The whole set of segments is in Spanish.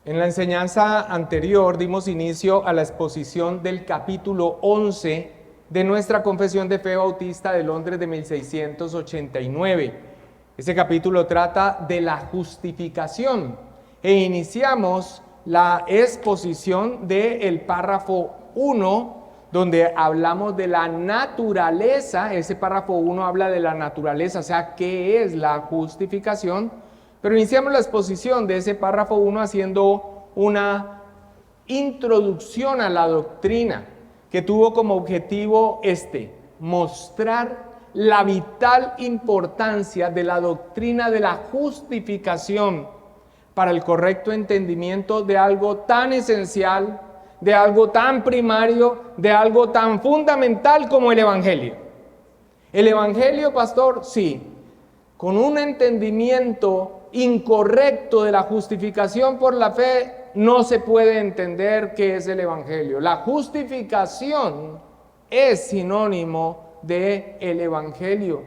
En la enseñanza anterior dimos inicio a la exposición del capítulo 11 de nuestra Confesión de Fe Bautista de Londres de 1689. Ese capítulo trata de la justificación e iniciamos la exposición del párrafo 1, donde hablamos de la naturaleza. Ese párrafo 1 habla de la naturaleza, o sea, ¿qué es la justificación? Pero iniciamos la exposición de ese párrafo 1 haciendo una introducción a la doctrina que tuvo como objetivo mostrar la vital importancia de la doctrina de la justificación para el correcto entendimiento de algo tan esencial, de algo tan primario, de algo tan fundamental como el Evangelio. El Evangelio, pastor, sí, con un entendimiento incorrecto de la justificación por la fe, no se puede entender qué es el Evangelio. La justificación es sinónimo de el Evangelio.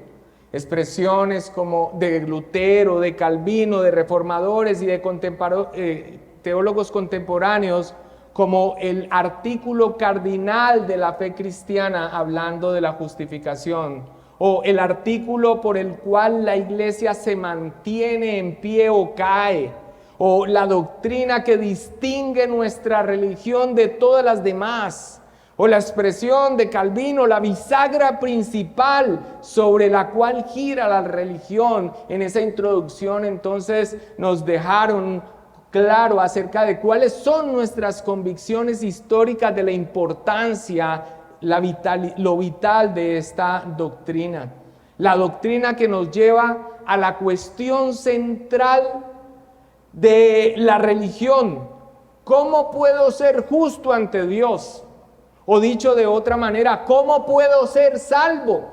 Expresiones como de Lutero, de Calvino, de reformadores y de teólogos contemporáneos, como el artículo cardinal de la fe cristiana hablando de la justificación, o el artículo por el cual la iglesia se mantiene en pie o cae, o la doctrina que distingue nuestra religión de todas las demás, o la expresión de Calvino, la bisagra principal sobre la cual gira la religión. En esa introducción entonces nos dejaron claro acerca de cuáles son nuestras convicciones históricas de la importancia, lo vital de esta doctrina. La doctrina que nos lleva a la cuestión central de la religión. ¿Cómo puedo ser justo ante Dios? O dicho de otra manera, ¿cómo puedo ser salvo?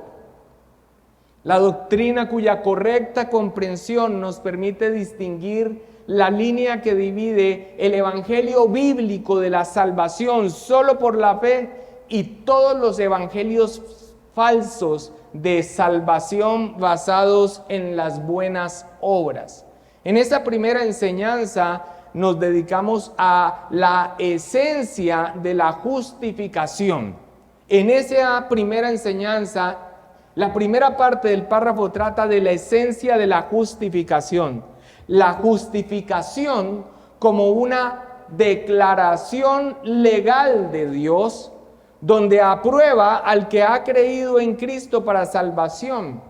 La doctrina cuya correcta comprensión nos permite distinguir la línea que divide el evangelio bíblico de la salvación solo por la fe y todos los evangelios falsos de salvación basados en las buenas obras. En esta primera enseñanza nos dedicamos a la esencia de la justificación. En esa primera enseñanza, la primera parte del párrafo trata de la esencia de la justificación. La justificación como una declaración legal de Dios, donde aprueba al que ha creído en Cristo para salvación,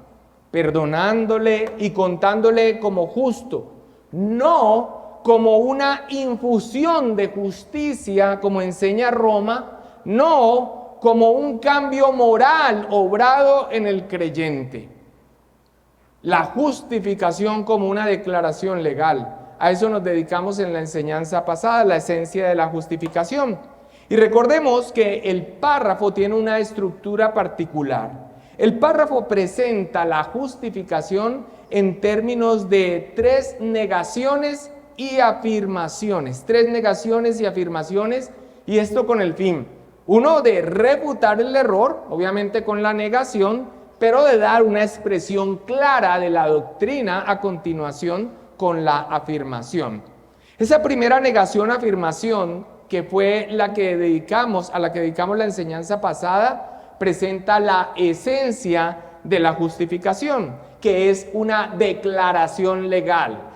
perdonándole y contándole como justo, no como una infusión de justicia, como enseña Roma, no como un cambio moral obrado en el creyente. La justificación como una declaración legal. A eso nos dedicamos en la enseñanza pasada, la esencia de la justificación. Y recordemos que el párrafo tiene una estructura particular. El párrafo presenta la justificación en términos de tres negaciones y afirmaciones. Tres negaciones y afirmaciones, y esto con el fin, uno, de refutar el error, obviamente con la negación, pero de dar una expresión clara de la doctrina a continuación con la afirmación. Esa primera negación-afirmación, que fue a la que dedicamos la enseñanza pasada, presenta la esencia de la justificación, que es una declaración legal,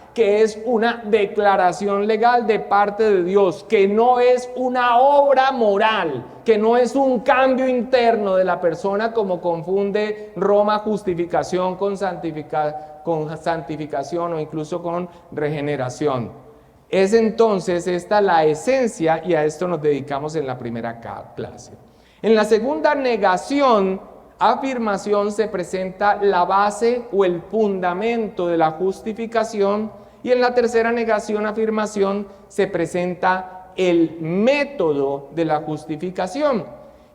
de parte de Dios, que no es una obra moral, que no es un cambio interno de la persona, como confunde Roma justificación con santificación o incluso con regeneración. Es entonces esta la esencia, y a esto nos dedicamos en la primera clase. En la segunda negación, afirmación, se presenta la base o el fundamento de la justificación, y en la tercera negación, afirmación, se presenta el método de la justificación.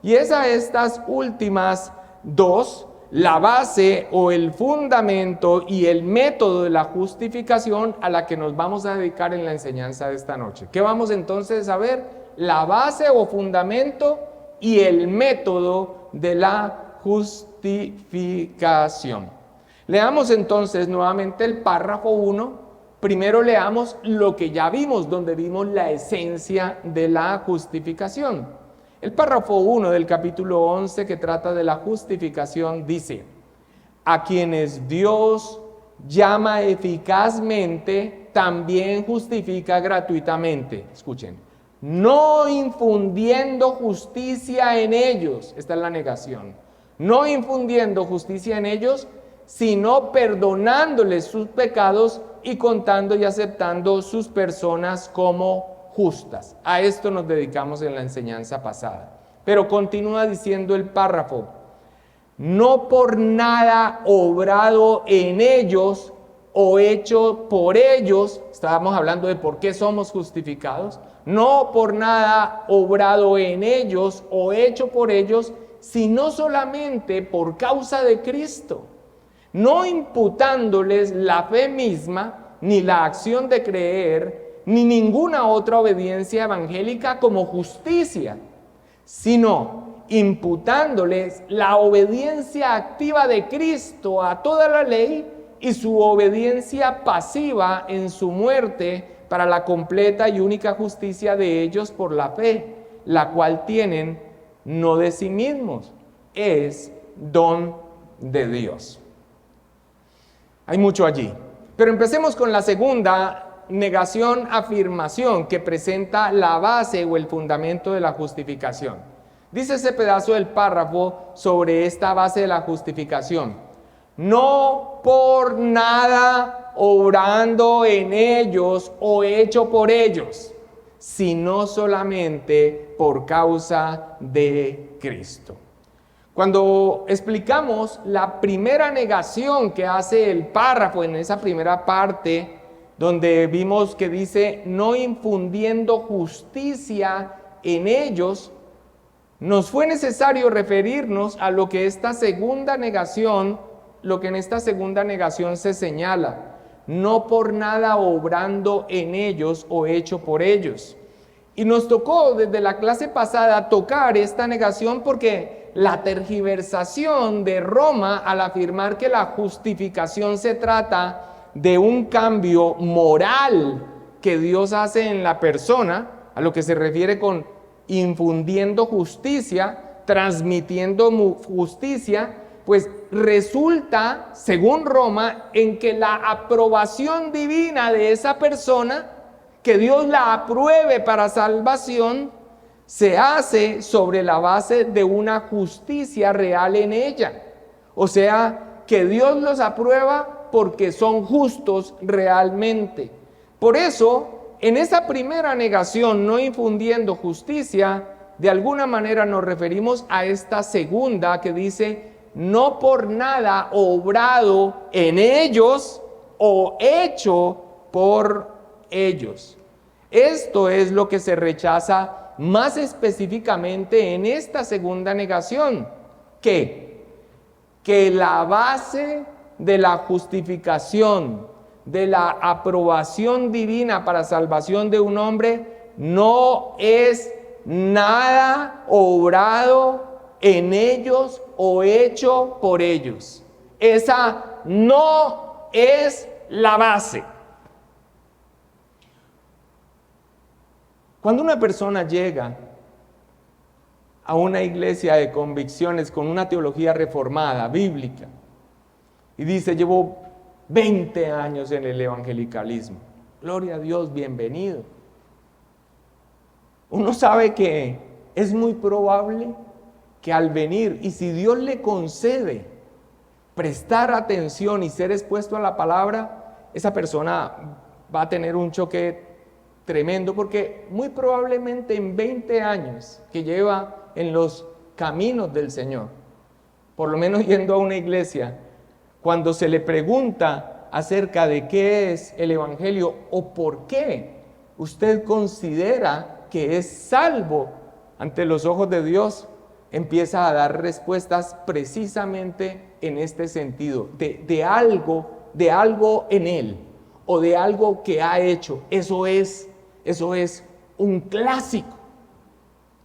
Y es a estas últimas dos, la base o el fundamento y el método de la justificación, a la que nos vamos a dedicar en la enseñanza de esta noche. ¿Qué vamos entonces a ver? La base o fundamento y el método de la justificación. Leamos entonces nuevamente el párrafo 1 Primero leamos lo que ya vimos, donde vimos la esencia de la justificación. El párrafo 1 del capítulo 11, que trata de la justificación, dice: a quienes Dios llama eficazmente, también justifica gratuitamente. Escuchen, no infundiendo justicia en ellos, esta es la negación, no infundiendo justicia en ellos, sino perdonándoles sus pecados y contando y aceptando sus personas como justas. A esto nos dedicamos en la enseñanza pasada. Pero continúa diciendo el párrafo: no por nada obrado en ellos o hecho por ellos, estábamos hablando de por qué somos justificados, no por nada obrado en ellos o hecho por ellos, sino solamente por causa de Cristo, no imputándoles la fe misma, ni la acción de creer, ni ninguna otra obediencia evangélica como justicia, sino imputándoles la obediencia activa de Cristo a toda la ley y su obediencia pasiva en su muerte para la completa y única justicia de ellos por la fe, la cual tienen no de sí mismos, es don de Dios. Hay mucho allí, pero empecemos con la segunda negación, afirmación, que presenta la base o el fundamento de la justificación. Dice ese pedazo del párrafo sobre esta base de la justificación: no por nada obrando en ellos o hecho por ellos, sino solamente por causa de Cristo. Cuando explicamos la primera negación que hace el párrafo en esa primera parte, donde vimos que dice no infundiendo justicia en ellos, nos fue necesario referirnos a lo que esta segunda negación, lo que en esta segunda negación se señala: no por nada obrando en ellos o hecho por ellos. Y nos tocó desde la clase pasada tocar esta negación porque la tergiversación de Roma al afirmar que la justificación se trata de un cambio moral que Dios hace en la persona, a lo que se refiere con infundiendo justicia, transmitiendo justicia, pues resulta, según Roma, en que la aprobación divina de esa persona, que Dios la apruebe para salvación, se hace sobre la base de una justicia real en ella. O sea, que Dios los aprueba porque son justos realmente. Por eso, en esa primera negación, no infundiendo justicia, de alguna manera nos referimos a esta segunda que dice no por nada obrado en ellos o hecho por ellos. Esto es lo que se rechaza más específicamente en esta segunda negación, que la base de la justificación, de la aprobación divina para salvación de un hombre, no es nada obrado en ellos o hecho por ellos. Esa no es la base. Cuando una persona llega a una iglesia de convicciones con una teología reformada, bíblica, y dice: llevo 20 años en el evangelicalismo, gloria a Dios, bienvenido. Uno sabe que es muy probable que al venir, y si Dios le concede prestar atención y ser expuesto a la palabra, esa persona va a tener un choque tremendo, porque muy probablemente en 20 años que lleva en los caminos del Señor, por lo menos yendo a una iglesia, cuando se le pregunta acerca de qué es el evangelio o por qué usted considera que es salvo ante los ojos de Dios, empieza a dar respuestas precisamente en este sentido, de algo en él o de algo que ha hecho. Eso es un clásico.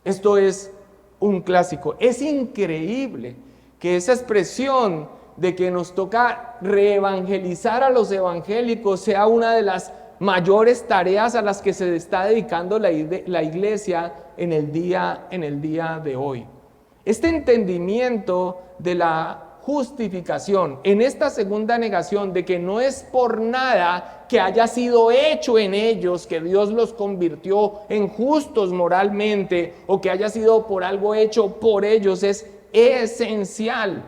Esto es un clásico. Es increíble que esa expresión de que nos toca reevangelizar a los evangélicos sea una de las mayores tareas a las que se está dedicando la iglesia en el día de hoy. Este entendimiento de la justificación, en esta segunda negación de que no es por nada que haya sido hecho en ellos, que Dios los convirtió en justos moralmente, o que haya sido por algo hecho por ellos, es esencial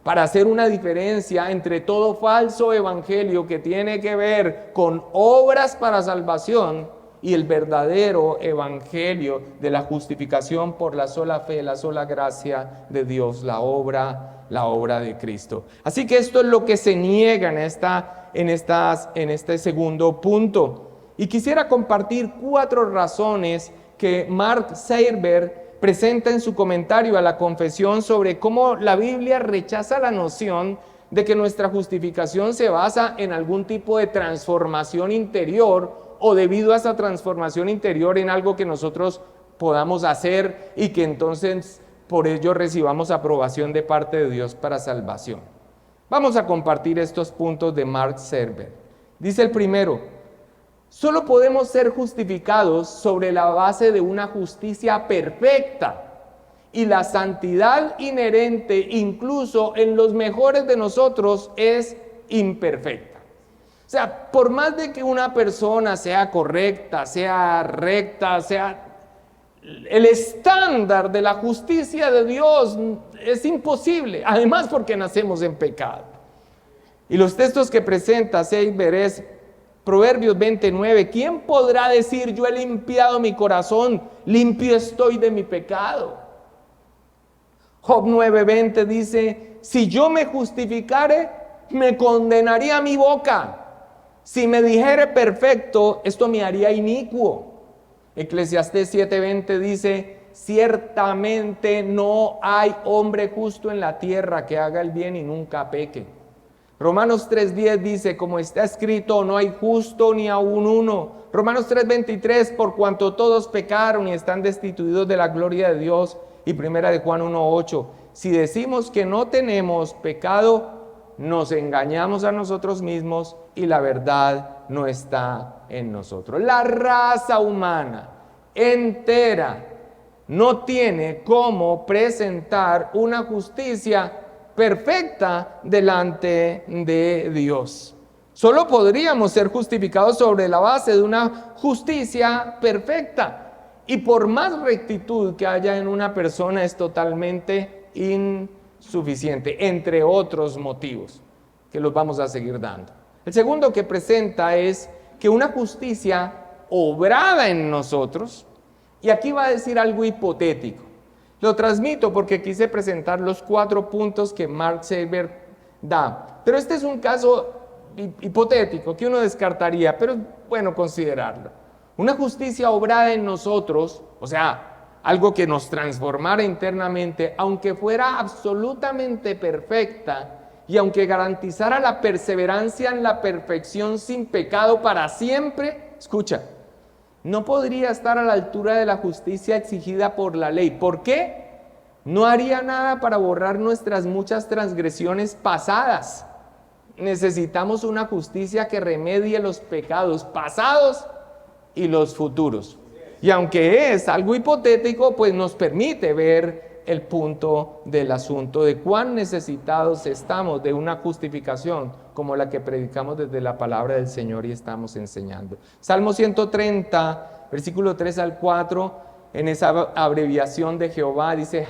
para hacer una diferencia entre todo falso evangelio que tiene que ver con obras para salvación y el verdadero evangelio de la justificación por la sola fe, la sola gracia de Dios, la obra de Cristo. Así que esto es lo que se niega en este segundo punto. Y quisiera compartir 4 razones que Mark Sayerberg presenta en su comentario a la confesión sobre cómo la Biblia rechaza la noción de que nuestra justificación se basa en algún tipo de transformación interior, o debido a esa transformación interior en algo que nosotros podamos hacer y que entonces por ello recibamos aprobación de parte de Dios para salvación. Vamos a compartir estos puntos de Mark Sayerberg. Dice el primero: solo podemos ser justificados sobre la base de una justicia perfecta, y la santidad inherente incluso en los mejores de nosotros es imperfecta. O sea, por más de que una persona sea correcta, sea recta, sea el estándar de la justicia de Dios, es imposible, además porque nacemos en pecado. Y los textos que presenta Sayerberg es Proverbios 29, ¿quién podrá decir yo he limpiado mi corazón, limpio estoy de mi pecado? Job 9:20 dice, si yo me justificare, me condenaría mi boca. Si me dijere perfecto, esto me haría inicuo. Eclesiastés 7:20 dice, ciertamente no hay hombre justo en la tierra que haga el bien y nunca peque. Romanos 3:10 dice, como está escrito, no hay justo ni aun uno. Romanos 3:23, por cuanto todos pecaron y están destituidos de la gloria de Dios. Y primera de Juan 1:8, si decimos que no tenemos pecado, nos engañamos a nosotros mismos y la verdad no está en nosotros. La raza humana entera no tiene cómo presentar una justicia perfecta delante de Dios. Solo podríamos ser justificados sobre la base de una justicia perfecta. Y por más rectitud que haya en una persona es totalmente insuficiente, entre otros motivos que los vamos a seguir dando. El segundo que presenta es que una justicia obrada en nosotros, y aquí va a decir algo hipotético. Lo transmito porque quise presentar los 4 puntos que Mark Sayerberg da. Pero este es un caso hipotético que uno descartaría, pero es bueno considerarlo. Una justicia obrada en nosotros, o sea, algo que nos transformara internamente, aunque fuera absolutamente perfecta y aunque garantizara la perseverancia en la perfección sin pecado para siempre, escucha, no podría estar a la altura de la justicia exigida por la ley. ¿Por qué? No haría nada para borrar nuestras muchas transgresiones pasadas. Necesitamos una justicia que remedie los pecados pasados y los futuros. Y aunque es algo hipotético, pues nos permite ver el punto del asunto de cuán necesitados estamos de una justificación como la que predicamos desde la palabra del Señor y estamos enseñando. Salmo 130, versículo 3 al 4, en esa abreviación de Jehová dice,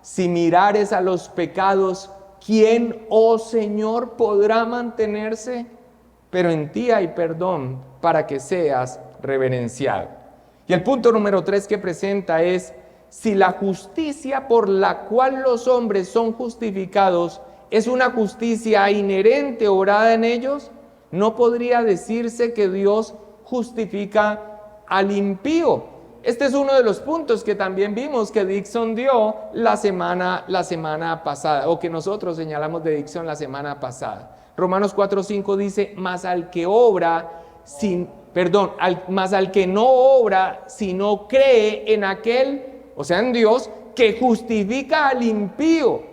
si mirares a los pecados, ¿quién, oh Señor, podrá mantenerse? Pero en ti hay perdón para que seas reverenciado. Y el punto número 3 que presenta es, si la justicia por la cual los hombres son justificados es una justicia inherente obrada en ellos, no podría decirse que Dios justifica al impío. Este es uno de los puntos que también vimos que Dixon dio la semana pasada, o que nosotros señalamos de Dixon la semana pasada. Romanos 4:5 dice, mas al que no obra, sino cree en aquel, o sea en Dios, que justifica al impío,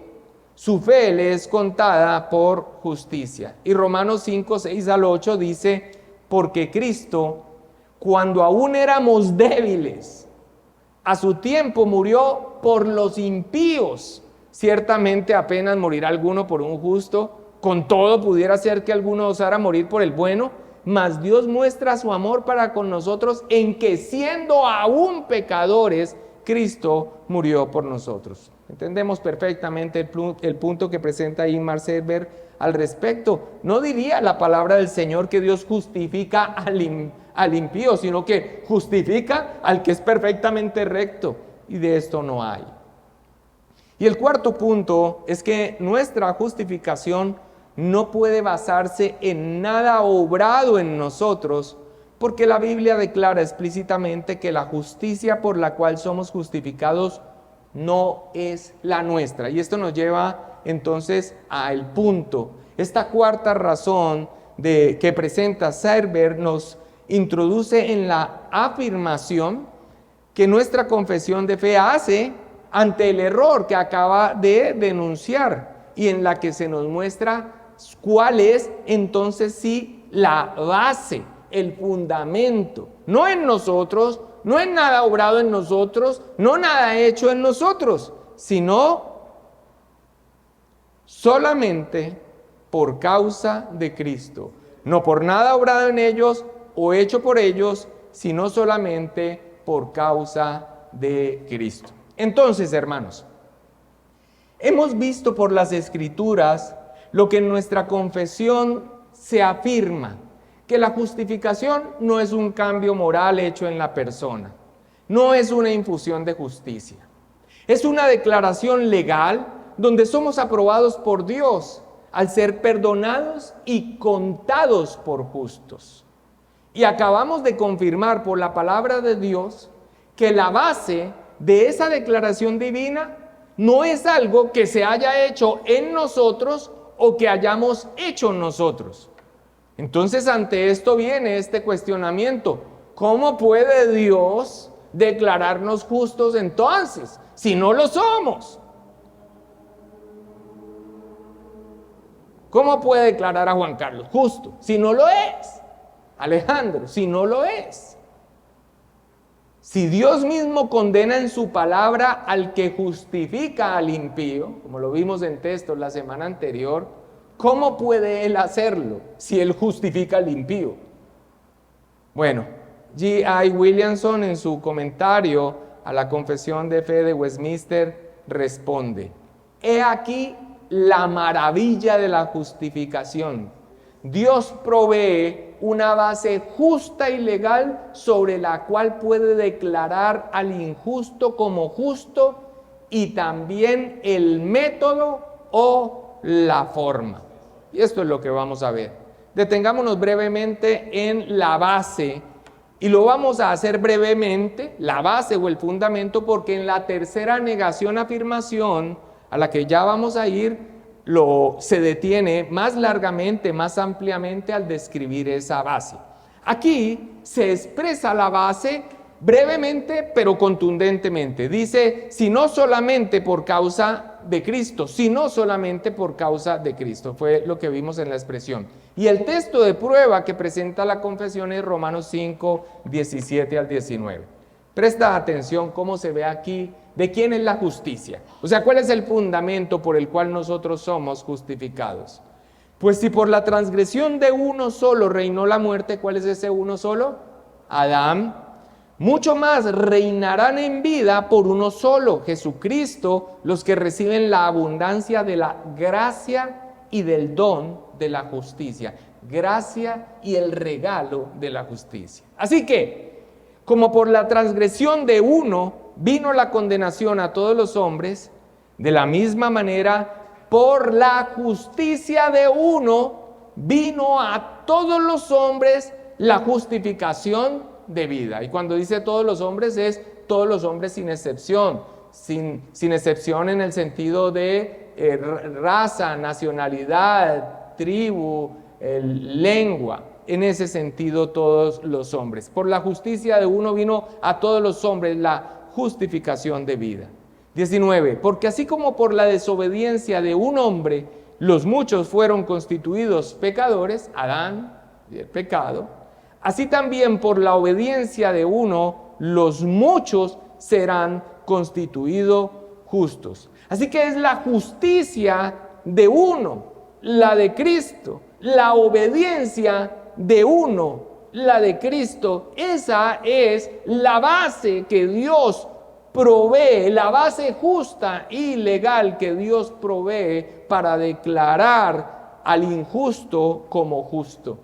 su fe le es contada por justicia. Y Romanos 5, 6 al 8 dice, porque Cristo, cuando aún éramos débiles, a su tiempo murió por los impíos. Ciertamente apenas morirá alguno por un justo, con todo pudiera ser que alguno osara morir por el bueno, mas Dios muestra su amor para con nosotros en que siendo aún pecadores, Cristo murió por nosotros. Entendemos perfectamente el punto que presenta ahí Marcel al respecto. No diría la palabra del Señor que Dios justifica al impío, sino que justifica al que es perfectamente recto, y de esto no hay. Y el cuarto punto es que nuestra justificación no puede basarse en nada obrado en nosotros, porque la Biblia declara explícitamente que la justicia por la cual somos justificados no es la nuestra. Y esto nos lleva entonces al punto. Esta cuarta razón que presenta Serber nos introduce en la afirmación que nuestra confesión de fe hace ante el error que acaba de denunciar, y en la que se nos muestra cuál es entonces sí la base, el fundamento, no en nosotros, no en nada obrado en nosotros, no nada hecho en nosotros, sino solamente por causa de Cristo, no por nada obrado en ellos o hecho por ellos, sino solamente por causa de Cristo. Entonces, hermanos, hemos visto por las Escrituras lo que en nuestra confesión se afirma, que la justificación no es un cambio moral hecho en la persona, no es una infusión de justicia, es una declaración legal donde somos aprobados por Dios al ser perdonados y contados por justos. Y acabamos de confirmar por la palabra de Dios que la base de esa declaración divina no es algo que se haya hecho en nosotros o que hayamos hecho nosotros. Entonces, ante esto viene este cuestionamiento: ¿cómo puede Dios declararnos justos entonces, si no lo somos? ¿Cómo puede declarar a Juan Carlos justo si no lo es? Alejandro, si no lo es. Si Dios mismo condena en su palabra al que justifica al impío, como lo vimos en textos la semana anterior, ¿cómo puede Él hacerlo si Él justifica al impío? Bueno, G.I. Williamson en su comentario a la Confesión de Fe de Westminster responde: he aquí la maravilla de la justificación. Dios provee una base justa y legal sobre la cual puede declarar al injusto como justo, y también el método o la forma. Y esto es lo que vamos a ver. Detengámonos brevemente en la base, y lo vamos a hacer brevemente, la base o el fundamento, porque en la tercera negación-afirmación, a la que ya vamos a ir, se detiene más largamente, más ampliamente al describir esa base. Aquí se expresa la base brevemente pero contundentemente. Dice, si no solamente por causa de Cristo, si no solamente por causa de Cristo. Fue lo que vimos en la expresión. Y el texto de prueba que presenta la confesión es Romanos 5, 17 al 19. Presta atención cómo se ve aquí de quién es la justicia. O sea, ¿cuál es el fundamento por el cual nosotros somos justificados? Pues si por la transgresión de uno solo reinó la muerte, ¿cuál es ese uno solo? Adán. Mucho más reinarán en vida por uno solo, Jesucristo, los que reciben la abundancia de la gracia y del don de la justicia. Gracia y el regalo de la justicia. Así que, como por la transgresión de uno vino la condenación a todos los hombres, de la misma manera, por la justicia de uno vino a todos los hombres la justificación de vida. Y cuando dice todos los hombres, es todos los hombres sin excepción, sin excepción en el sentido de raza, nacionalidad, tribu, lengua. En ese sentido, todos los hombres. Por la justicia de uno vino a todos los hombres la justificación de vida. 19. Porque así como por la desobediencia de un hombre los muchos fueron constituidos pecadores, Adán y el pecado, así también por la obediencia de uno los muchos serán constituidos justos. Así que es la justicia de uno, la de Cristo, la obediencia de uno, la de Cristo. Esa es la base que Dios provee, la base justa y legal que Dios provee para declarar al injusto como justo.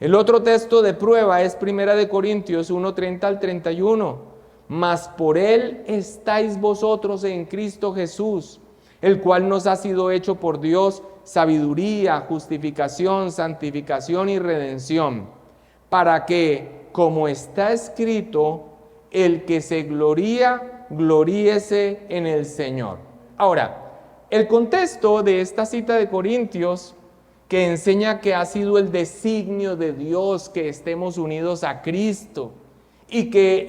El otro texto de prueba es 1 Corintios 1:30 al 31. Mas por él estáis vosotros en Cristo Jesús, el cual nos ha sido hecho por Dios sabiduría, justificación, santificación y redención, para que, como está escrito, el que se gloría, gloríese en el Señor. Ahora, el contexto de esta cita de Corintios, que enseña que ha sido el designio de Dios que estemos unidos a Cristo, y que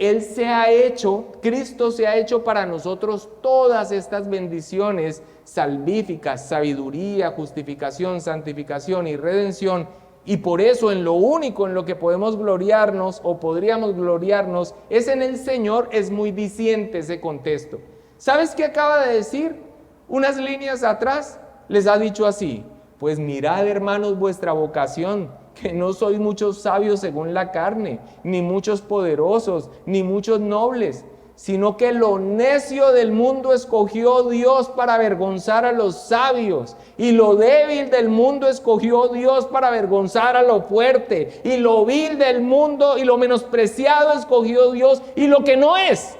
Cristo se ha hecho para nosotros todas estas bendiciones salvíficas, sabiduría, justificación, santificación y redención, y por eso en lo único en lo que podemos gloriarnos o podríamos gloriarnos es en el Señor. Es muy diciente ese contexto. ¿Sabes qué acaba de decir? Unas líneas atrás les ha dicho así: pues mirad, hermanos, vuestra vocación, que no sois muchos sabios según la carne, ni muchos poderosos, ni muchos nobles, sino que lo necio del mundo escogió Dios para avergonzar a los sabios, y lo débil del mundo escogió Dios para avergonzar a lo fuerte, y lo vil del mundo y lo menospreciado escogió Dios, y lo que no es,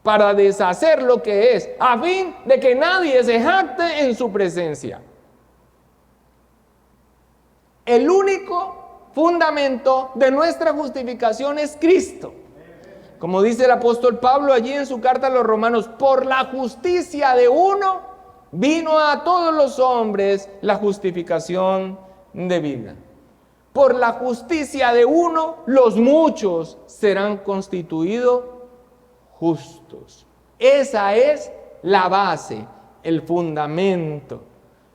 para deshacer lo que es, a fin de que nadie se jacte en su presencia. El único fundamento de nuestra justificación es Cristo. Como dice el apóstol Pablo allí en su carta a los Romanos, por la justicia de uno vino a todos los hombres la justificación de vida. Por la justicia de uno los muchos serán constituidos justos. Esa es la base, el fundamento.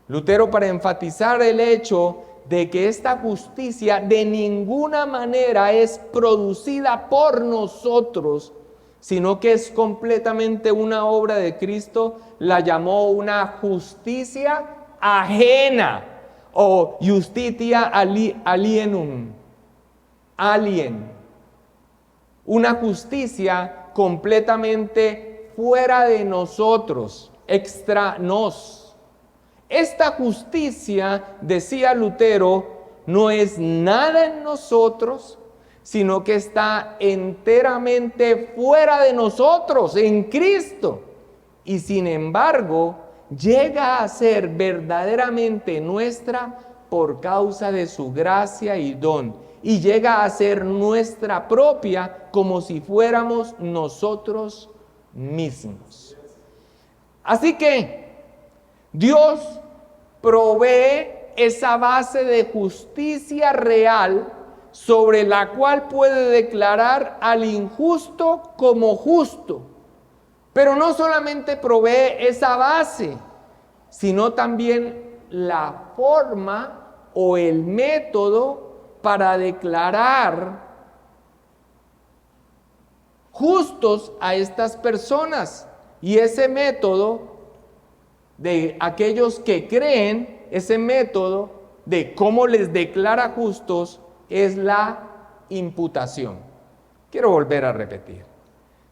Lutero, para enfatizar el hecho de que esta justicia de ninguna manera es producida por nosotros, sino que es completamente una obra de Cristo, la llamó una justicia ajena, o justitia alienum, alien, una justicia completamente fuera de nosotros, extra nos. Esta justicia, decía Lutero, no es nada en nosotros, sino que está enteramente fuera de nosotros, en Cristo. Y sin embargo, llega a ser verdaderamente nuestra por causa de su gracia y don. Y llega a ser nuestra propia como si fuéramos nosotros mismos. Así que Dios provee esa base de justicia real sobre la cual puede declarar al injusto como justo. Pero no solamente provee esa base, sino también la forma o el método para declarar justos a estas personas. Y ese método de aquellos que creen, ese método de cómo les declara justos es la imputación. Quiero volver a repetir.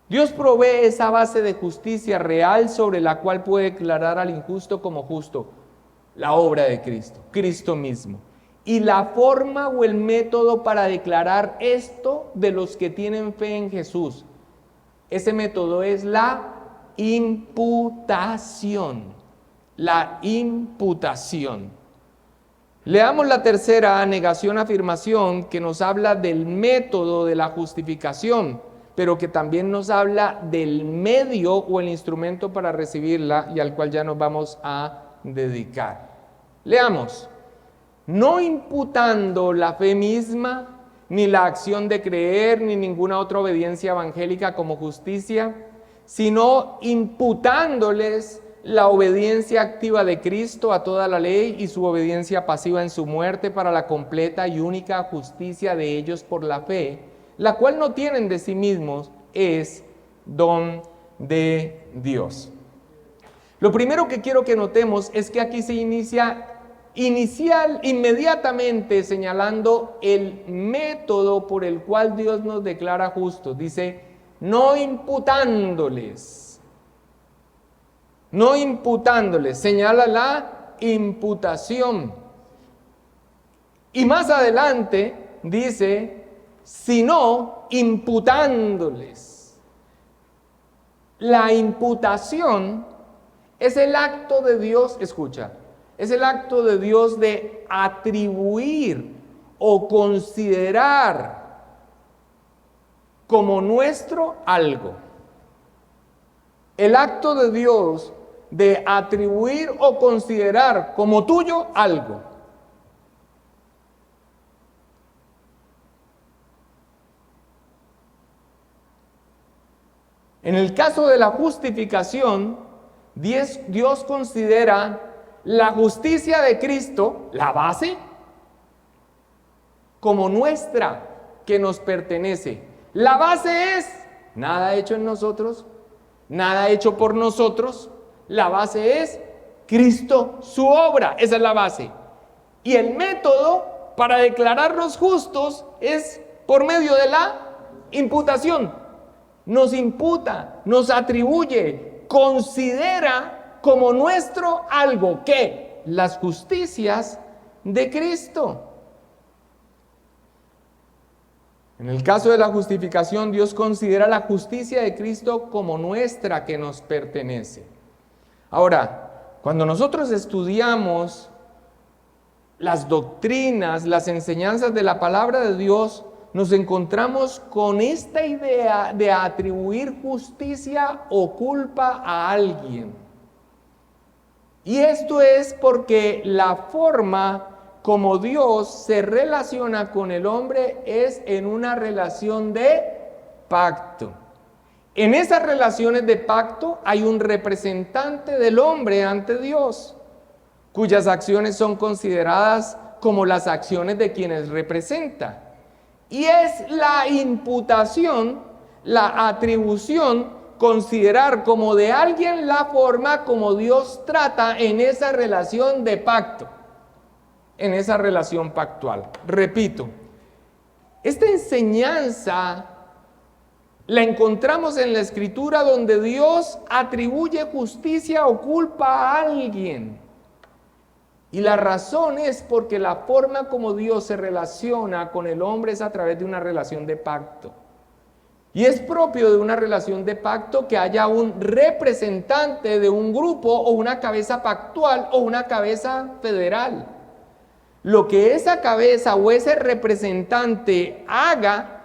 Dios provee esa base de justicia real sobre la cual puede declarar al injusto como justo, la obra de Cristo, Cristo mismo. Y la forma o el método para declarar esto de los que tienen fe en Jesús, ese método es la imputación. La imputación. Leamos la tercera, negación, afirmación, que nos habla del método de la justificación, pero que también nos habla del medio o el instrumento para recibirla, y al cual ya nos vamos a dedicar. Leamos. No imputando la fe misma, ni la acción de creer, ni ninguna otra obediencia evangélica como justicia, sino imputándoles la obediencia activa de Cristo a toda la ley y su obediencia pasiva en su muerte para la completa y única justicia de ellos por la fe, la cual no tienen de sí mismos, es don de Dios. Lo primero que quiero que notemos es que aquí se inmediatamente señalando el método por el cual Dios nos declara justos. Dice, no imputándoles, señala la imputación. Y más adelante dice, sino imputándoles. La imputación es el acto de Dios, escucha, es el acto de Dios de atribuir o considerar como nuestro algo. El acto de Dios de atribuir o considerar como tuyo algo. En el caso de la justificación, Dios considera la justicia de Cristo, la base, como nuestra, que nos pertenece. La base es nada hecho en nosotros, nada hecho por nosotros. La base es Cristo, su obra. Esa es la base. Y el método para declararnos justos es por medio de la imputación. Nos imputa, nos atribuye, considera como nuestro algo que las justicias de Cristo. En el caso de la justificación, Dios considera la justicia de Cristo como nuestra, que nos pertenece. Ahora, cuando nosotros estudiamos las doctrinas, las enseñanzas de la palabra de Dios, nos encontramos con esta idea de atribuir justicia o culpa a alguien. Y esto es porque la forma como Dios se relaciona con el hombre es en una relación de pacto. En esas relaciones de pacto hay un representante del hombre ante Dios, cuyas acciones son consideradas como las acciones de quienes representa. Y es la imputación, la atribución, considerar como de alguien la forma como Dios trata en esa relación de pacto, en esa relación pactual. Repito, esta enseñanza la encontramos en la Escritura, donde Dios atribuye justicia o culpa a alguien. Y la razón es porque la forma como Dios se relaciona con el hombre es a través de una relación de pacto. Y es propio de una relación de pacto que haya un representante de un grupo o una cabeza pactual o una cabeza federal. Lo que esa cabeza o ese representante haga,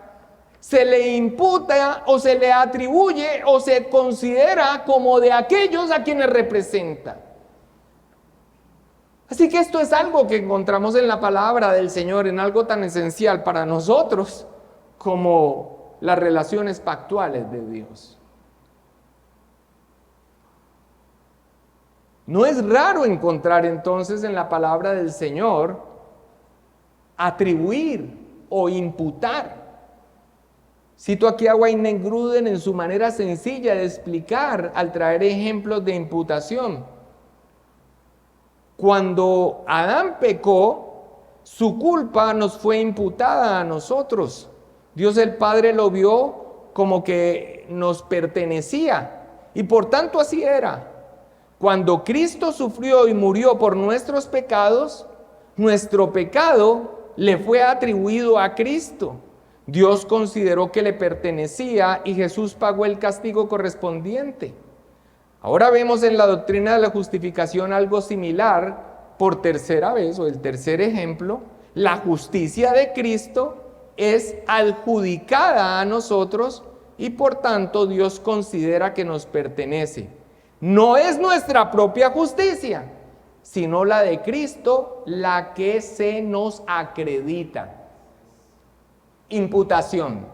se le imputa o se le atribuye o se considera como de aquellos a quienes representa. Así que esto es algo que encontramos en la palabra del Señor, en algo tan esencial para nosotros como las relaciones pactuales de Dios. No es raro encontrar entonces en la palabra del Señor atribuir o imputar. Cito aquí a Wayne Gruden en su manera sencilla de explicar al traer ejemplos de imputación. Cuando Adán pecó, su culpa nos fue imputada a nosotros. Dios el Padre lo vio como que nos pertenecía y por tanto así era. Cuando Cristo sufrió y murió por nuestros pecados, nuestro pecado le fue atribuido a Cristo. Dios consideró que le pertenecía y Jesús pagó el castigo correspondiente. Ahora vemos en la doctrina de la justificación algo similar. Por tercera vez, o el tercer ejemplo, la justicia de Cristo es adjudicada a nosotros y por tanto Dios considera que nos pertenece. No es nuestra propia justicia, sino la de Cristo, la que se nos acredita. Imputación.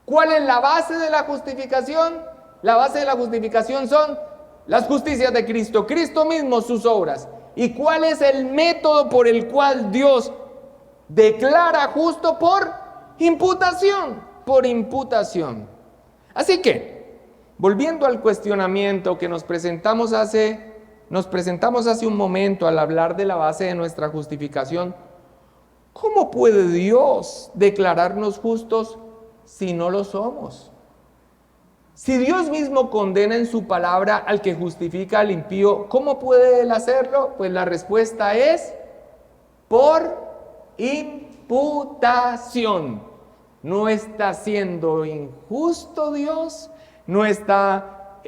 ¿Cuál es la base de la justificación? La base de la justificación son las justicias de Cristo, Cristo mismo, sus obras. ¿Y cuál es el método por el cual Dios declara justo? Por imputación, por imputación. Así que, volviendo al cuestionamiento que nos presentamos hace un momento al hablar de la base de nuestra justificación, ¿cómo puede Dios declararnos justos si no lo somos? Si Dios mismo condena en su palabra al que justifica al impío, ¿cómo puede Él hacerlo? Pues la respuesta es por imputación. No está siendo injusto Dios, no está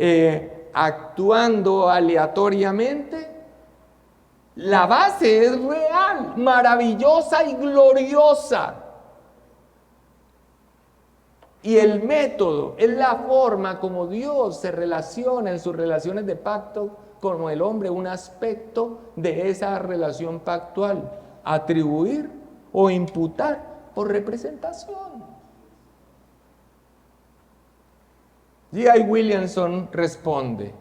actuando aleatoriamente. La base es real, maravillosa y gloriosa. Y el método es la forma como Dios se relaciona en sus relaciones de pacto con el hombre, un aspecto de esa relación pactual, atribuir o imputar por representación. G.I. Williamson responde: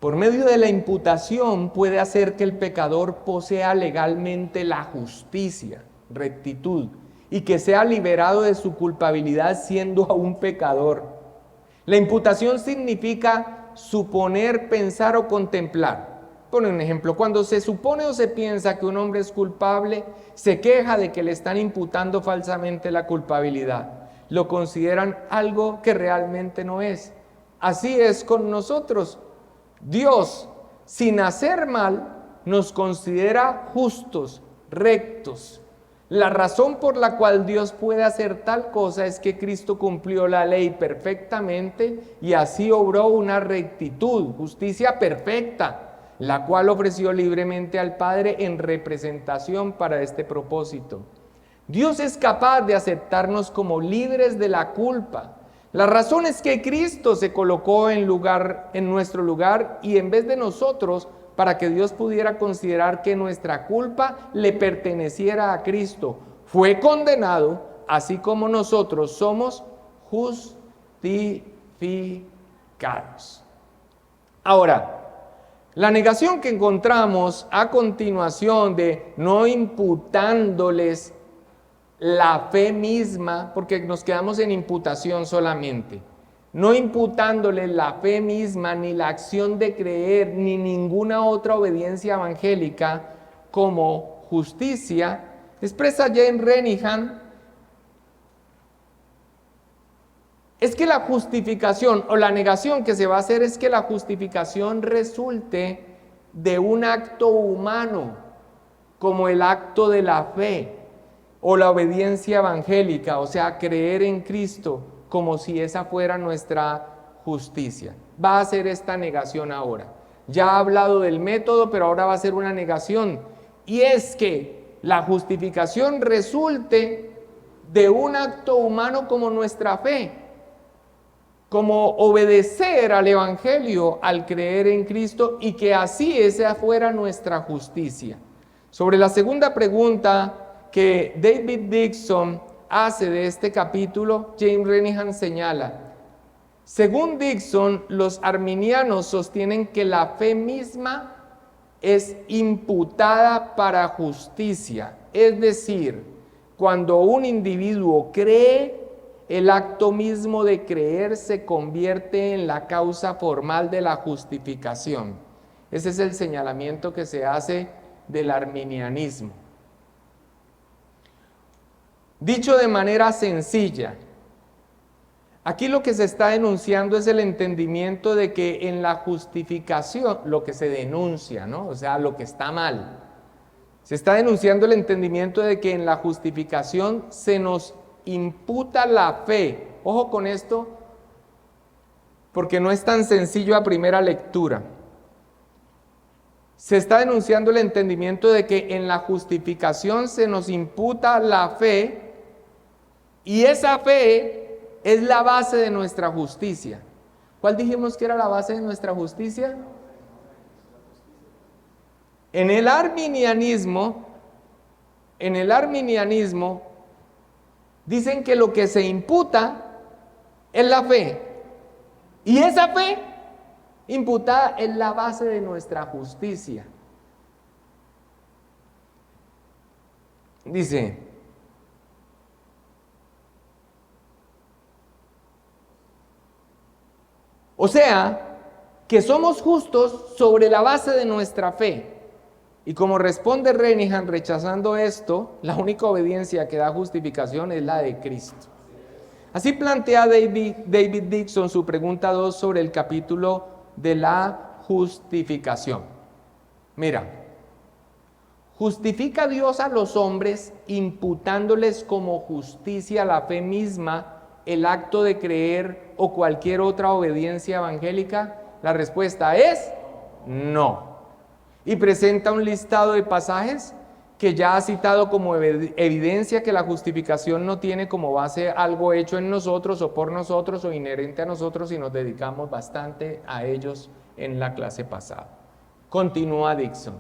por medio de la imputación puede hacer que el pecador posea legalmente la justicia, rectitud, y que sea liberado de su culpabilidad siendo aún pecador. La imputación significa suponer, pensar o contemplar. Pone un ejemplo: cuando se supone o se piensa que un hombre es culpable, se queja de que le están imputando falsamente la culpabilidad. Lo consideran algo que realmente no es. Así es con nosotros. Dios, sin hacer mal, nos considera justos, rectos. La razón por la cual Dios puede hacer tal cosa es que Cristo cumplió la ley perfectamente y así obró una rectitud, justicia perfecta, la cual ofreció libremente al Padre en representación para este propósito. Dios es capaz de aceptarnos como libres de la culpa. La razón es que Cristo se colocó en nuestro lugar y en vez de nosotros, para que Dios pudiera considerar que nuestra culpa le perteneciera a Cristo. Fue condenado, así como nosotros somos justificados. Ahora, la negación que encontramos a continuación de no imputándoles la fe misma, porque nos quedamos en imputación solamente, no imputándoles la fe misma, ni la acción de creer, ni ninguna otra obediencia evangélica como justicia, expresa James Renihan, es que la justificación o la negación que se va a hacer es que la justificación resulte de un acto humano, como el acto de la fe o la obediencia evangélica, o sea, creer en Cristo, como si esa fuera nuestra justicia. Va a hacer esta negación ahora. Ya ha hablado del método, pero ahora va a ser una negación. Y es que la justificación resulte de un acto humano como nuestra fe, como obedecer al Evangelio, al creer en Cristo, y que así esa fuera nuestra justicia. Sobre la segunda pregunta que David Dixon hace de este capítulo, James Renihan señala: según Dixon, los arminianos sostienen que la fe misma es imputada para justicia, es decir, cuando un individuo cree, el acto mismo de creer se convierte en la causa formal de la justificación. Ese es el señalamiento que se hace del arminianismo. Dicho de manera sencilla, aquí lo que se está denunciando es el entendimiento de que en la justificación, lo que se denuncia, ¿no? O sea, lo que está mal. Se está denunciando el entendimiento de que en la justificación se nos imputa la fe. Ojo con esto, porque no es tan sencillo a primera lectura. Se está denunciando el entendimiento de que en la justificación se nos imputa la fe, y esa fe es la base de nuestra justicia. ¿Cuál dijimos que era la base de nuestra justicia? En el arminianismo dicen que lo que se imputa es la fe. Y esa fe imputada es la base de nuestra justicia. Dice, o sea, que somos justos sobre la base de nuestra fe. Y como responde Renihan rechazando esto, la única obediencia que da justificación es la de Cristo. Así plantea David Dixon su pregunta 2 sobre el capítulo de la justificación. Mira, ¿justifica Dios a los hombres imputándoles como justicia la fe misma, el acto de creer o cualquier otra obediencia evangélica? La respuesta es no. Y presenta un listado de pasajes que ya ha citado como evidencia que la justificación no tiene como base algo hecho en nosotros o por nosotros o inherente a nosotros, y nos dedicamos bastante a ellos en la clase pasada. Continúa Dixon.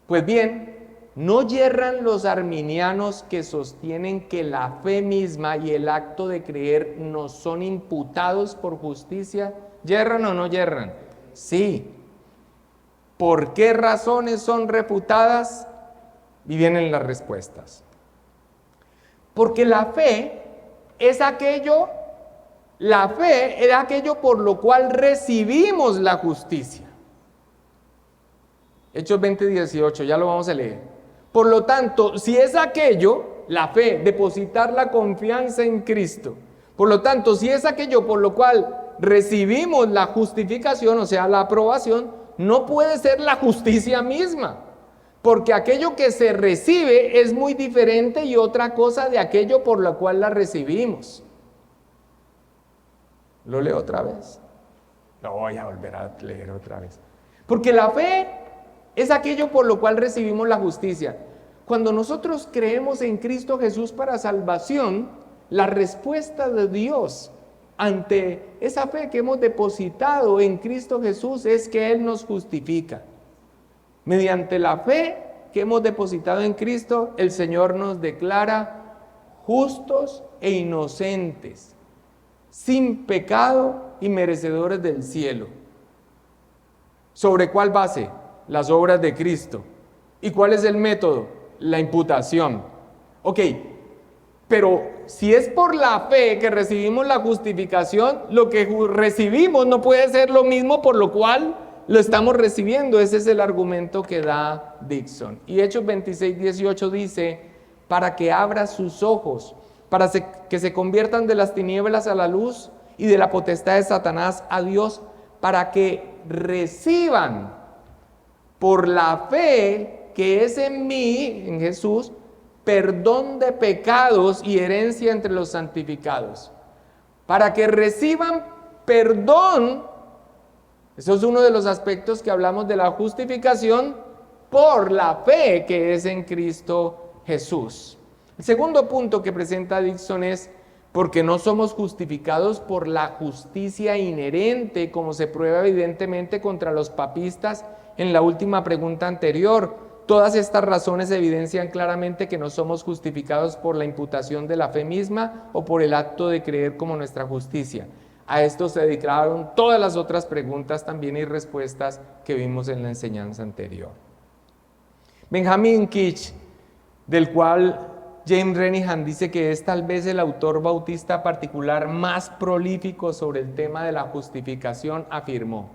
Pues bien, ¿no yerran los arminianos que sostienen que la fe misma y el acto de creer nos son imputados por justicia? ¿Yerran o no yerran? Sí. ¿Por qué razones son refutadas? Y vienen las respuestas. Porque la fe es aquello por lo cual recibimos la justicia. Hechos 20:18, ya lo vamos a leer. Por lo tanto, si es aquello, la fe, depositar la confianza en Cristo. Por lo tanto, si es aquello por lo cual recibimos la justificación, o sea, la aprobación, no puede ser la justicia misma. Porque aquello que se recibe es muy diferente y otra cosa de aquello por lo cual la recibimos. Lo leo otra vez. Lo voy a volver a leer otra vez. Porque la fe es aquello por lo cual recibimos la justicia. Cuando nosotros creemos en Cristo Jesús para salvación, la respuesta de Dios ante esa fe que hemos depositado en Cristo Jesús es que Él nos justifica. Mediante la fe que hemos depositado en Cristo, el Señor nos declara justos e inocentes, sin pecado y merecedores del cielo. ¿Sobre cuál base? Las obras de Cristo. ¿Y cuál es el método? La imputación. Ok, pero si es por la fe que recibimos la justificación, lo que recibimos no puede ser lo mismo por lo cual lo estamos recibiendo. Ese es el argumento que da Dixon. Y Hechos 26:18 dice, para que abra sus ojos, para que se conviertan de las tinieblas a la luz y de la potestad de Satanás a Dios, para que reciban por la fe que es en mí, en Jesús, perdón de pecados y herencia entre los santificados. Para que reciban perdón. Eso es uno de los aspectos que hablamos de la justificación por la fe que es en Cristo Jesús. El segundo punto que presenta Dixon es porque no somos justificados por la justicia inherente, como se prueba evidentemente contra los papistas en la última pregunta anterior. Todas estas razones evidencian claramente que no somos justificados por la imputación de la fe misma o por el acto de creer como nuestra justicia. A esto se dedicaron todas las otras preguntas también y respuestas que vimos en la enseñanza anterior. Benjamin Kitch, del cual James Renihan dice que es tal vez el autor bautista particular más prolífico sobre el tema de la justificación, afirmó: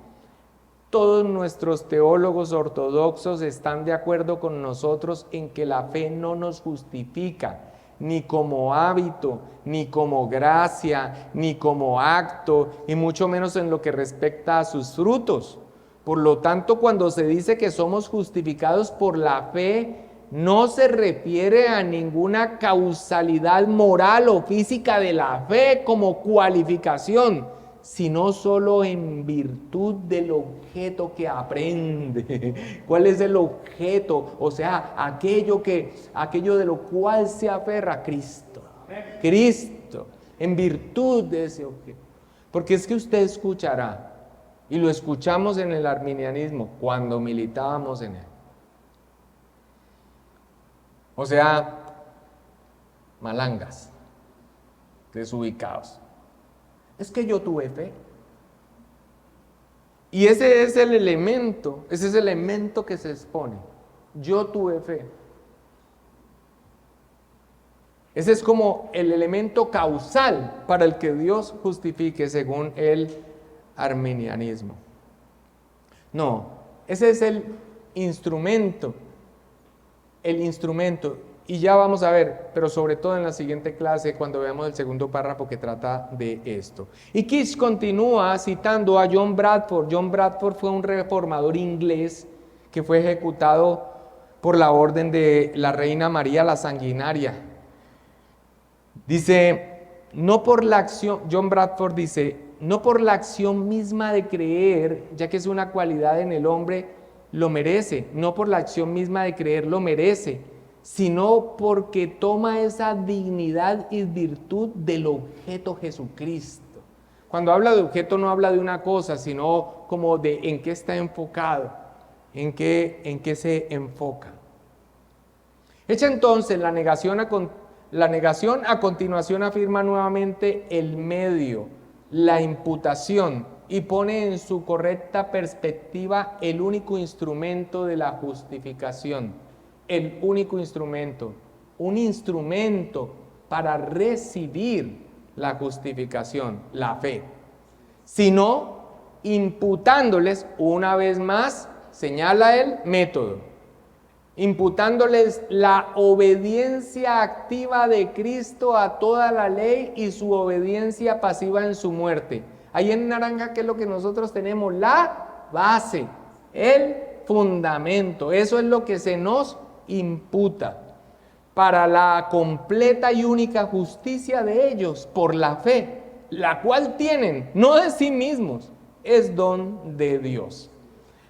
todos nuestros teólogos ortodoxos están de acuerdo con nosotros en que la fe no nos justifica, ni como hábito, ni como gracia, ni como acto, y mucho menos en lo que respecta a sus frutos. Por lo tanto, cuando se dice que somos justificados por la fe, no se refiere a ninguna causalidad moral o física de la fe como cualificación, sino solo en virtud del objeto que aprende. ¿Cuál es el objeto? O sea, aquello de lo cual se aferra Cristo. Cristo, en virtud de ese objeto. Porque es que usted escuchará, y lo escuchamos en el arminianismo cuando militábamos en él. O sea, malangas, desubicados. Es que yo tuve fe. Y ese es el elemento, ese es el elemento que se expone. Yo tuve fe. Ese es como el elemento causal para el que Dios justifique según el arminianismo. No, ese es el instrumento. Y ya vamos a ver, pero sobre todo en la siguiente clase, cuando veamos el segundo párrafo que trata de esto. Y Kish continúa citando a John Bradford. John Bradford fue un reformador inglés que fue ejecutado por la orden de la reina María la Sanguinaria. Dice, no por la acción, John Bradford dice, no por la acción misma de creer, ya que es una cualidad en el hombre, lo merece, no por la acción misma de creer lo merece, sino porque toma esa dignidad y virtud del objeto Jesucristo. Cuando habla de objeto no habla de una cosa, sino como de en qué está enfocado, en qué se enfoca. Hecha entonces la negación, a continuación afirma nuevamente el medio, la imputación, y pone en su correcta perspectiva el único instrumento de la justificación. El único instrumento, un instrumento para recibir la justificación, la fe. Sino imputándoles, una vez más, señala el método, imputándoles la obediencia activa de Cristo a toda la ley y su obediencia pasiva en su muerte. Ahí en naranja, ¿qué es lo que nosotros tenemos? La base, el fundamento. Eso es lo que se nos imputa para la completa y única justicia de ellos por la fe, la cual tienen, no de sí mismos, es don de Dios.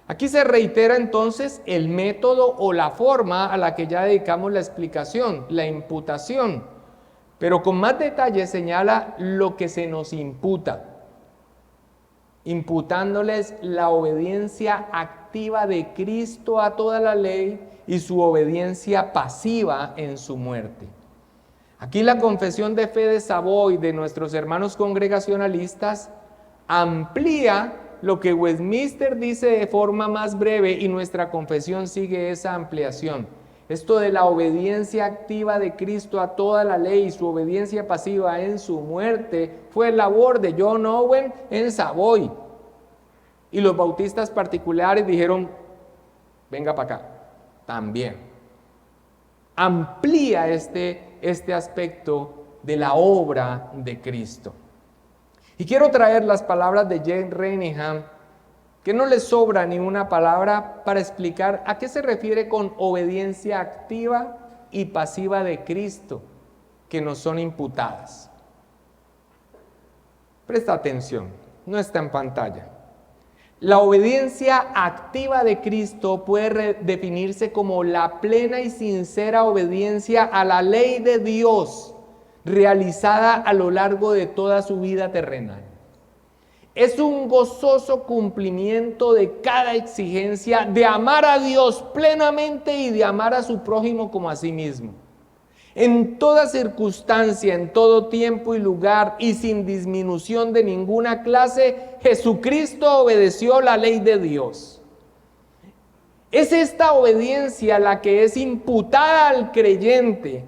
Aquí se reitera entonces el método o la forma a la que ya dedicamos la explicación, la imputación, pero con más detalle señala lo que se nos imputa, imputándoles la obediencia activa de Cristo a toda la ley y su obediencia pasiva en su muerte. Aquí la confesión de fe de Savoy de nuestros hermanos congregacionalistas amplía lo que Westminster dice de forma más breve y nuestra confesión sigue esa ampliación. Esto de la obediencia activa de Cristo a toda la ley y su obediencia pasiva en su muerte fue labor de John Owen en Savoy. Y los bautistas particulares dijeron, venga para acá, también. Amplía este aspecto de la obra de Cristo. Y quiero traer las palabras de Jane Renihan, que no le sobra ni una palabra para explicar a qué se refiere con obediencia activa y pasiva de Cristo, que nos son imputadas. Presta atención, no está en pantalla. La obediencia activa de Cristo puede definirse como la plena y sincera obediencia a la ley de Dios, realizada a lo largo de toda su vida terrenal. Es un gozoso cumplimiento de cada exigencia de amar a Dios plenamente y de amar a su prójimo como a sí mismo. En toda circunstancia, en todo tiempo y lugar y sin disminución de ninguna clase, Jesucristo obedeció la ley de Dios. Es esta obediencia la que es imputada al creyente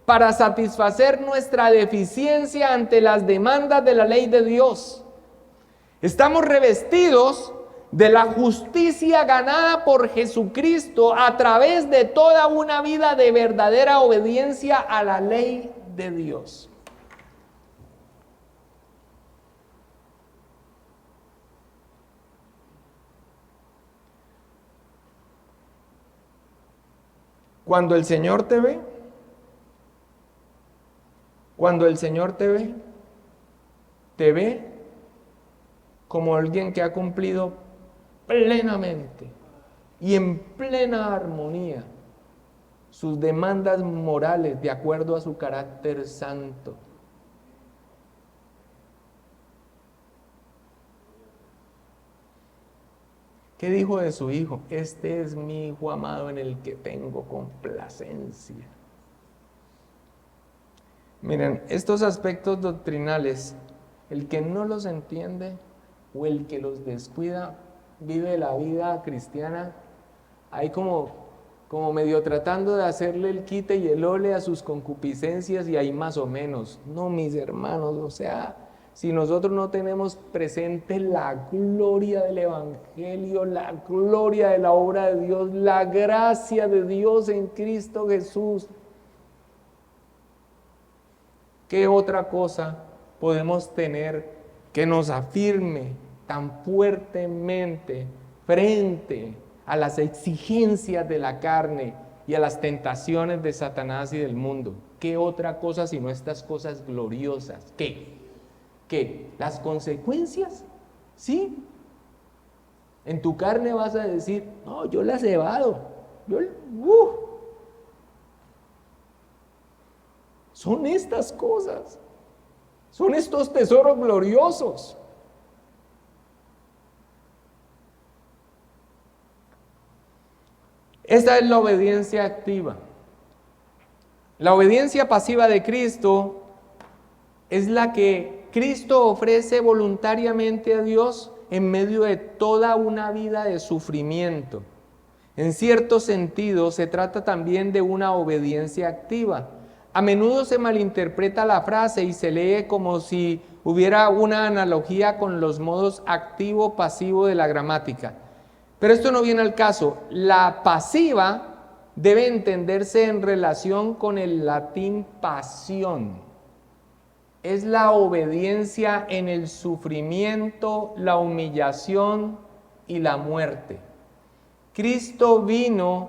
para satisfacer nuestra deficiencia ante las demandas de la ley de Dios. Estamos revestidos de la justicia ganada por Jesucristo a través de toda una vida de verdadera obediencia a la ley de Dios. Cuando el Señor te ve, te ve como alguien que ha cumplido plenamente y en plena armonía sus demandas morales de acuerdo a su carácter santo. ¿Qué dijo de su Hijo? Este es mi Hijo amado en el que tengo complacencia. Miren, estos aspectos doctrinales, el que no los entiende o el que los descuida, vive la vida cristiana ahí como medio tratando de hacerle el quite y el ole a sus concupiscencias y ahí más o menos. No, mis hermanos, o sea, si nosotros no tenemos presente la gloria del Evangelio, la gloria de la obra de Dios, la gracia de Dios en Cristo Jesús, ¿qué otra cosa podemos tener que nos afirme tan fuertemente frente a las exigencias de la carne y a las tentaciones de Satanás y del mundo? ¿Qué otra cosa sino estas cosas gloriosas? ¿Qué? ¿Las consecuencias? ¿Sí? En tu carne vas a decir, no, yo las he evado. Son estas cosas. Son estos tesoros gloriosos. Esta es la obediencia activa. La obediencia pasiva de Cristo es la que Cristo ofrece voluntariamente a Dios en medio de toda una vida de sufrimiento. En cierto sentido, se trata también de una obediencia activa. A menudo se malinterpreta la frase y se lee como si hubiera una analogía con los modos activo-pasivo de la gramática. Pero esto no viene al caso. La pasiva debe entenderse en relación con el latín pasión. Es la obediencia en el sufrimiento, la humillación y la muerte. Cristo vino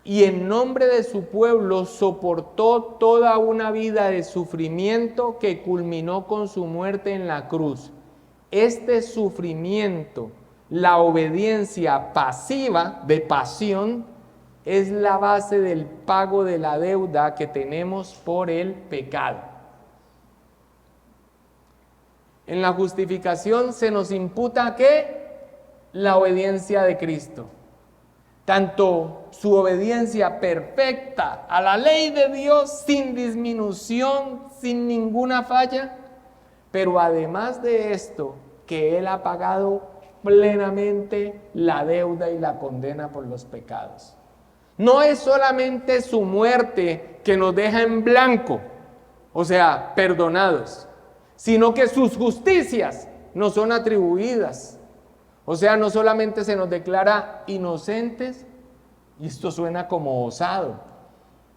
y en nombre de su pueblo soportó toda una vida de sufrimiento que culminó con su muerte en la cruz. Este sufrimiento, la obediencia pasiva de pasión, es la base del pago de la deuda que tenemos por el pecado. En la justificación se nos imputa ¿qué? La obediencia de Cristo. Tanto su obediencia perfecta a la ley de Dios, sin disminución, sin ninguna falla, pero además de esto, que Él ha pagado plenamente la deuda y la condena por los pecados. No es solamente su muerte que nos deja en blanco, o sea, perdonados, sino que sus justicias nos son atribuidas. O sea, no solamente se nos declara inocentes, y esto suena como osado,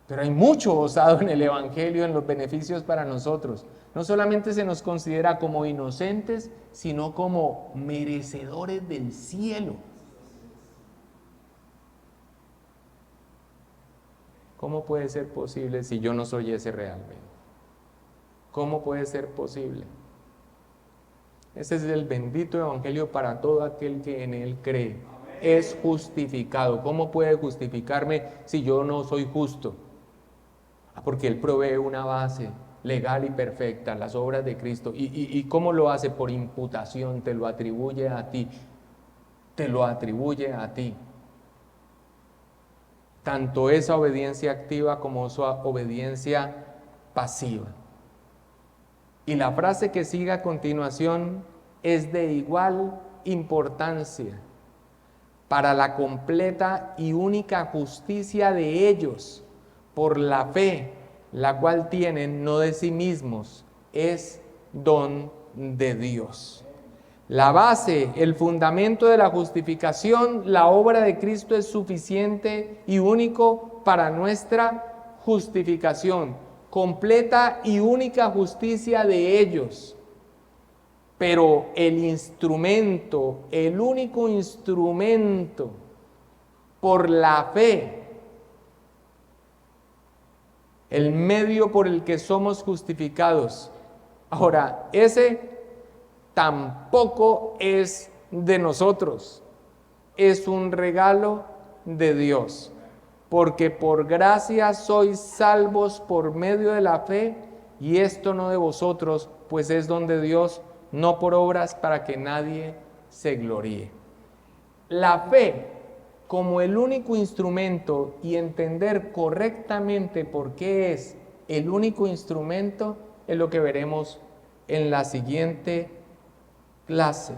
pero hay mucho osado en el Evangelio, en los beneficios para nosotros. No solamente se nos considera como inocentes, sino como merecedores del cielo. ¿Cómo puede ser posible si yo no soy ese realmente? ¿Cómo puede ser posible? Ese es el bendito evangelio para todo aquel que en él cree. Es justificado. ¿Cómo puede justificarme si yo no soy justo? Porque él provee una base legal y perfecta, las obras de Cristo. ¿Y cómo lo hace? Por imputación, te lo atribuye a ti. Te lo atribuye a ti. Tanto esa obediencia activa como esa obediencia pasiva. Y la frase que sigue a continuación es de igual importancia para la completa y única justicia de ellos por la fe, la cual tienen no de sí mismos, es don de Dios. La base, el fundamento de la justificación, la obra de Cristo es suficiente y único para nuestra justificación, completa y única justicia de ellos. Pero el instrumento, el único instrumento por la fe, el medio por el que somos justificados. Ahora, ese tampoco es de nosotros, es un regalo de Dios. Porque por gracia sois salvos por medio de la fe, y esto no de vosotros, pues es don de Dios, no por obras para que nadie se gloríe. La fe como el único instrumento y entender correctamente por qué es el único instrumento es lo que veremos en la siguiente clase.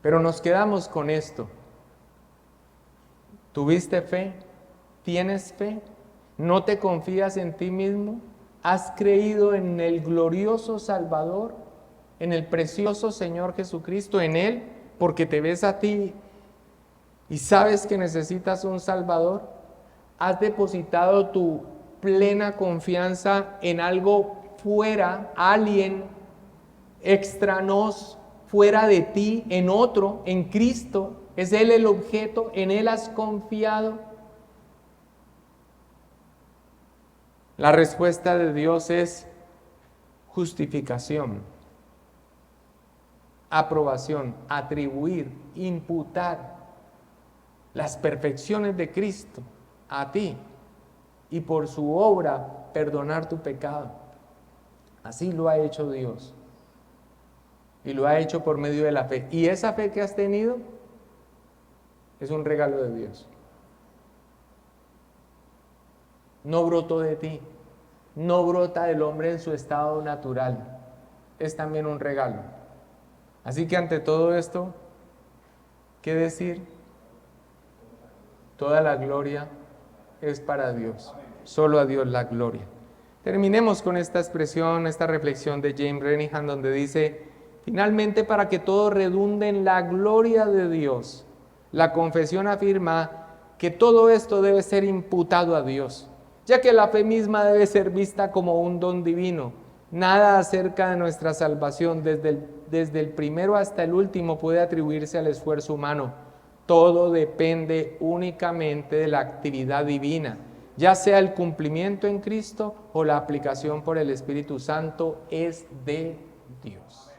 Pero nos quedamos con esto. ¿Tuviste fe? ¿Tienes fe? ¿No te confías en ti mismo? ¿Has creído en el glorioso Salvador? ¿En el precioso Señor Jesucristo? ¿En Él? Porque te ves a ti y sabes que necesitas un Salvador. ¿Has depositado tu plena confianza en algo fuera, alguien extra nos, fuera de ti, en otro, en Cristo? ¿Es Él el objeto? ¿En Él has confiado? La respuesta de Dios es justificación, aprobación, atribuir, imputar las perfecciones de Cristo a ti y por su obra perdonar tu pecado. Así lo ha hecho Dios y lo ha hecho por medio de la fe. Y esa fe que has tenido es un regalo de Dios. No brotó de ti, no brota del hombre en su estado natural, es también un regalo. Así que ante todo esto, ¿qué decir? Toda la gloria es para Dios, solo a Dios la gloria. Terminemos con esta expresión, esta reflexión de James Renihan, donde dice: finalmente, para que todo redunde en la gloria de Dios, la confesión afirma que todo esto debe ser imputado a Dios, ya que la fe misma debe ser vista como un don divino. Nada acerca de nuestra salvación, desde el primero hasta el último, puede atribuirse al esfuerzo humano. Todo depende únicamente de la actividad divina, ya sea el cumplimiento en Cristo o la aplicación por el Espíritu Santo, es de Dios.